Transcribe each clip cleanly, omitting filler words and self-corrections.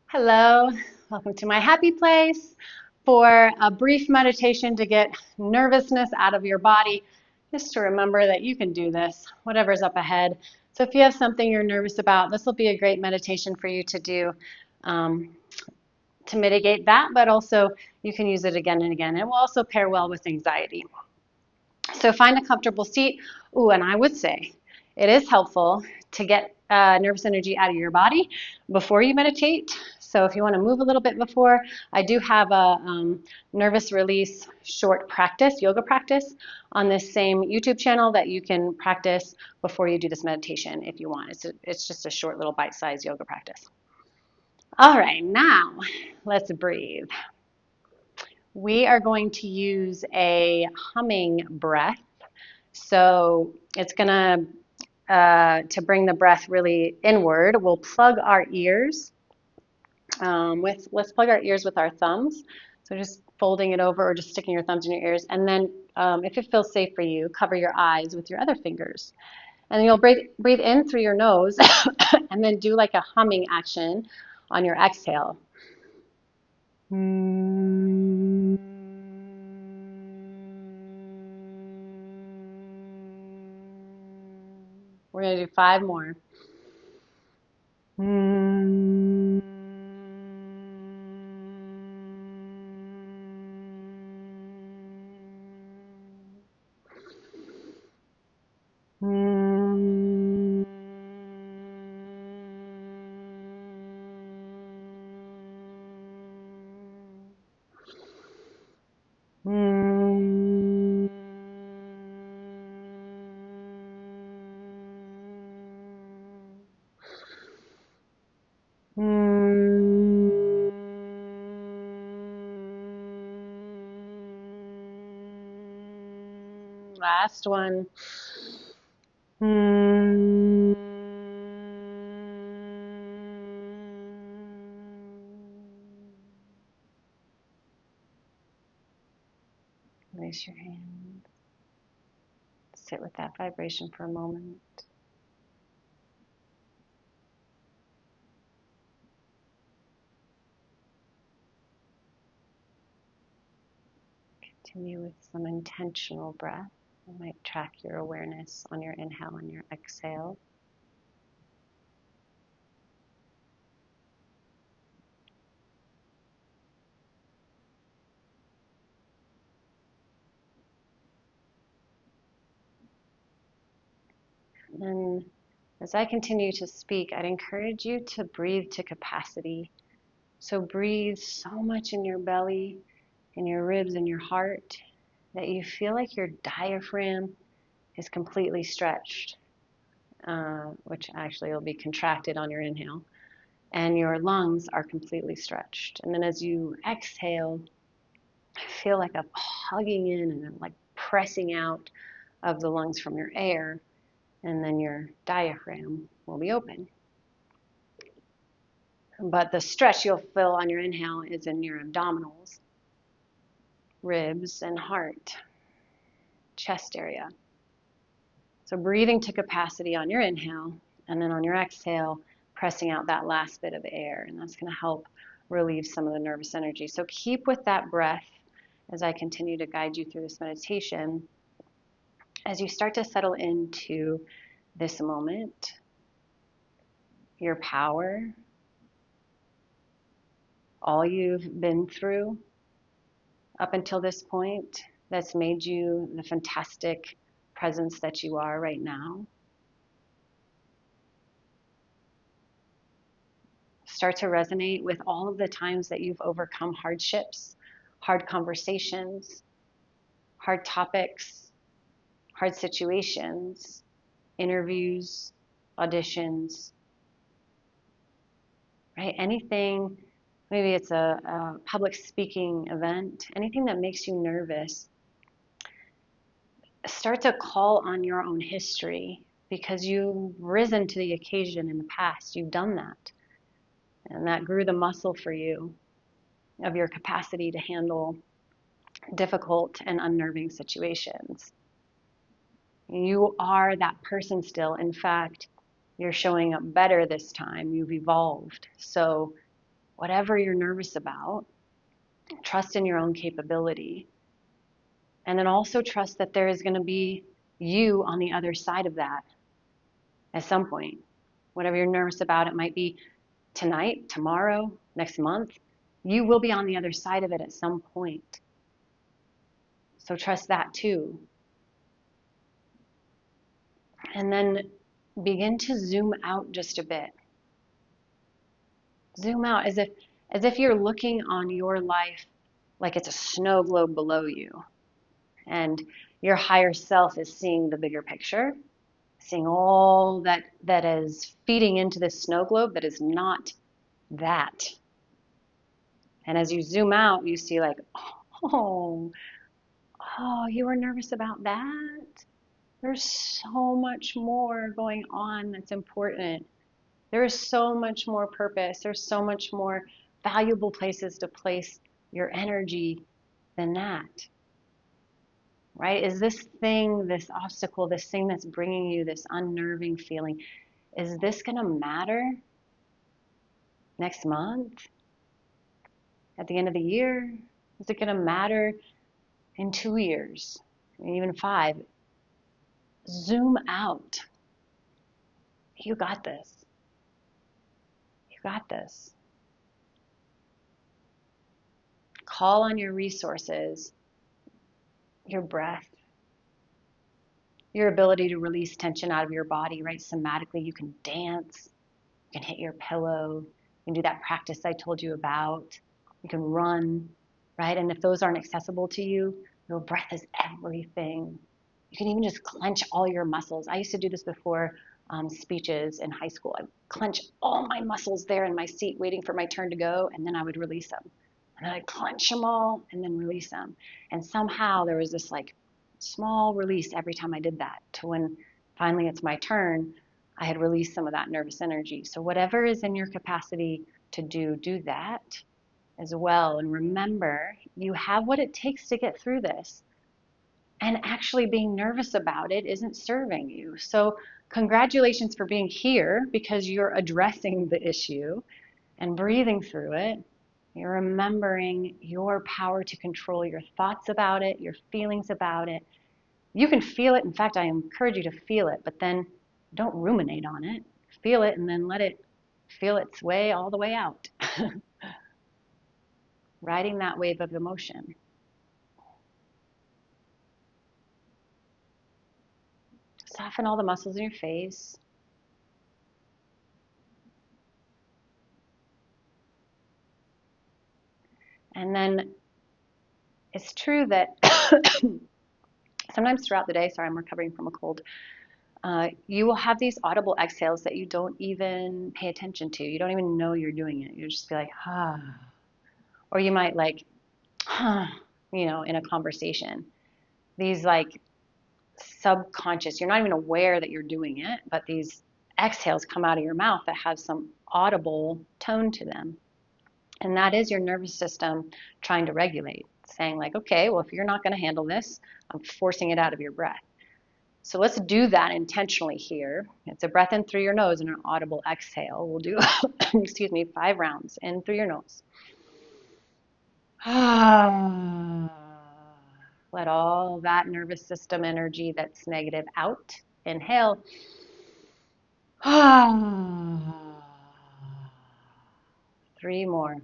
Hello, welcome to my happy place for a brief meditation to get nervousness out of your body. Just to remember that you can do this, whatever's up ahead. So if you have something you're nervous about, this will be a great meditation for you to do um, to mitigate that, but also you can use it again and again. It will also pair well with anxiety. So find a comfortable seat. Ooh, and I would say it is helpful to get nervous energy out of your body before you meditate. So if you want to move a little bit before, I do have a nervous release short practice, yoga practice, on this same YouTube channel that you can practice before you do this meditation if you want. It's just a short little bite-sized yoga practice. All right, now let's breathe. We are going to use a humming breath. So it's gonna, to bring the breath really inward, we'll plug our ears let's plug our ears with our thumbs. So just folding it over or just sticking your thumbs in your ears. And then if it feels safe for you, cover your eyes with your other fingers. And you'll breathe in through your nose and then do like a humming action on your exhale. We're going to do 5 more. Last one. Release your hand. Sit with that vibration for a moment. Continue with some intentional breath. You might track your awareness on your inhale and your exhale. And then as I continue to speak, I'd encourage you to breathe to capacity. So breathe so much in your belly, in your ribs, and your heart that you feel like your diaphragm is completely stretched, which actually will be contracted on your inhale, and your lungs are completely stretched. And then as you exhale, feel like a hugging in and like pressing out of the lungs from your air, and then your diaphragm will be open. But the stretch you'll feel on your inhale is in your abdominals, ribs, and heart, chest area. So breathing to capacity on your inhale, and then on your exhale, pressing out that last bit of air. And that's going to help relieve some of the nervous energy. So keep with that breath as I continue to guide you through this meditation. As you start to settle into this moment, your power, all you've been through up until this point that's made you the fantastic presence that you are right now. Start to resonate with all of the times that you've overcome hardships, hard conversations, hard topics, hard situations, interviews, auditions, right? Anything, maybe it's a public speaking event, anything that makes you nervous. Start to call on your own history because you've risen to the occasion in the past. You've done that. And that grew the muscle for you of your capacity to handle difficult and unnerving situations. You are that person still. In fact, you're showing up better this time. You've evolved. So whatever you're nervous about, trust in your own capability. And then also trust that there is going to be you on the other side of that at some point. Whatever you're nervous about, it might be tonight, tomorrow, next month. You will be on the other side of it at some point. So trust that too. And then begin to zoom out just a bit. Zoom out as if you're looking on your life like it's a snow globe below you. And your higher self is seeing the bigger picture, seeing all that is feeding into this snow globe that is not that. And as you zoom out, you see like, oh, you were nervous about that? There's so much more going on that's important. There is so much more purpose. There's so much more valuable places to place your energy than that. Right? Is this thing, this obstacle, this thing that's bringing you this unnerving feeling, is this going to matter next month? At the end of the year? Is it going to matter in 2 years? Even 5? Zoom out. You got this. You got this. Call on your resources, your breath, your ability to release tension out of your body, right? Somatically, you can dance, you can hit your pillow, you can do that practice I told you about, you can run, right? And if those aren't accessible to you, your breath is everything. You can even just clench all your muscles. I used to do this before speeches in high school. I'd clench all my muscles there in my seat waiting for my turn to go, and then I would release them. And then I'd clench them all and then release them. And somehow there was this like small release every time I did that, to when finally it's my turn, I had released some of that nervous energy. So whatever is in your capacity to do that as well. And remember, you have what it takes to get through this. And actually being nervous about it isn't serving you. So congratulations for being here, because you're addressing the issue and breathing through it. You're remembering your power to control your thoughts about it, your feelings about it. You can feel it. In fact, I encourage you to feel it, but then don't ruminate on it. Feel it and then let it feel its way all the way out. Riding that wave of emotion. Soften all the muscles in your face. And then it's true that sometimes throughout the day, sorry, I'm recovering from a cold, you will have these audible exhales that you don't even pay attention to. You don't even know you're doing it. You'll just be like, ah. Or you might like, in a conversation. These like subconscious, you're not even aware that you're doing it, but these exhales come out of your mouth that have some audible tone to them. And that is your nervous system trying to regulate, saying like, okay, well, if you're not going to handle this, I'm forcing it out of your breath. So let's do that intentionally here. It's a breath in through your nose and an audible exhale. We'll do, 5 rounds in through your nose. Let all that nervous system energy that's negative out. Inhale. 3 more.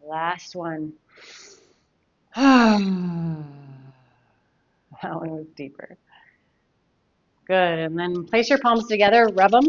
Last one. That one was deeper. Good. And then place your palms together, rub them.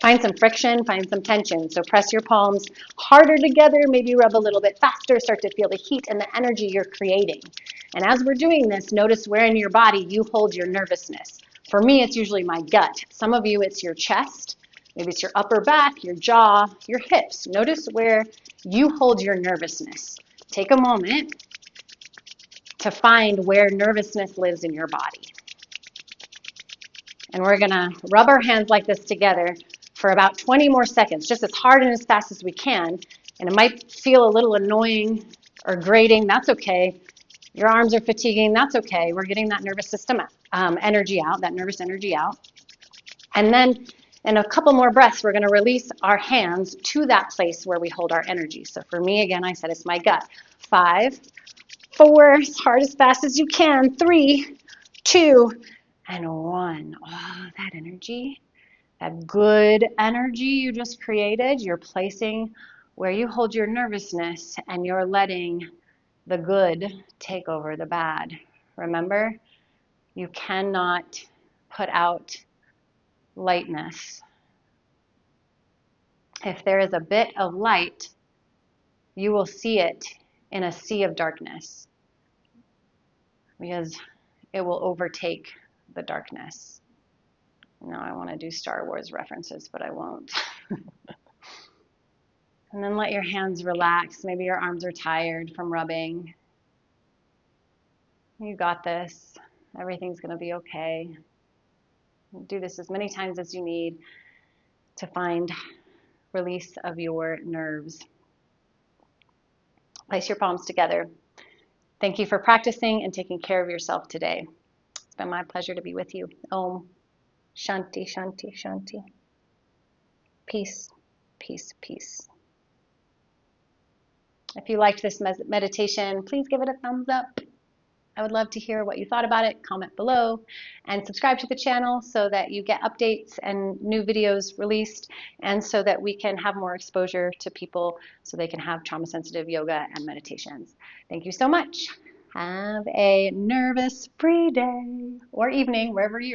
Find some friction, find some tension. So press your palms harder together, maybe rub a little bit faster, start to feel the heat and the energy you're creating. And as we're doing this, notice where in your body you hold your nervousness. For me, it's usually my gut. Some of you, it's your chest. Maybe it's your upper back, your jaw, your hips. Notice where you hold your nervousness. Take a moment to find where nervousness lives in your body. And we're going to rub our hands like this together for about 20 more seconds, just as hard and as fast as we can. And it might feel a little annoying or grating. That's okay. Your arms are fatiguing. That's okay. We're getting that nervous system energy out, that nervous energy out. And then in a couple more breaths, we're going to release our hands to that place where we hold our energy. So for me, again, I said it's my gut. 5, 4, as hard as fast as you can. 3, 2, and 1. Oh, that energy, that good energy you just created, you're placing where you hold your nervousness, and you're letting the good take over the bad. Remember, you cannot put out lightness. If there is a bit of light, you will see it in a sea of darkness because it will overtake the darkness. Now I want to do Star Wars references, but I won't. And then let your hands relax. Maybe your arms are tired from rubbing. You got this. Everything's going to be okay. Do this as many times as you need to find release of your nerves. Place your palms together. Thank you for practicing and taking care of yourself today. It's been my pleasure to be with you. Om Shanti, Shanti, Shanti. Peace, peace, peace. If you liked this meditation, please give it a thumbs up. I would love to hear what you thought about it. Comment below and subscribe to the channel so that you get updates and new videos released, and so that we can have more exposure to people so they can have trauma-sensitive yoga and meditations. Thank you so much. Have a nervous-free day or evening, wherever you're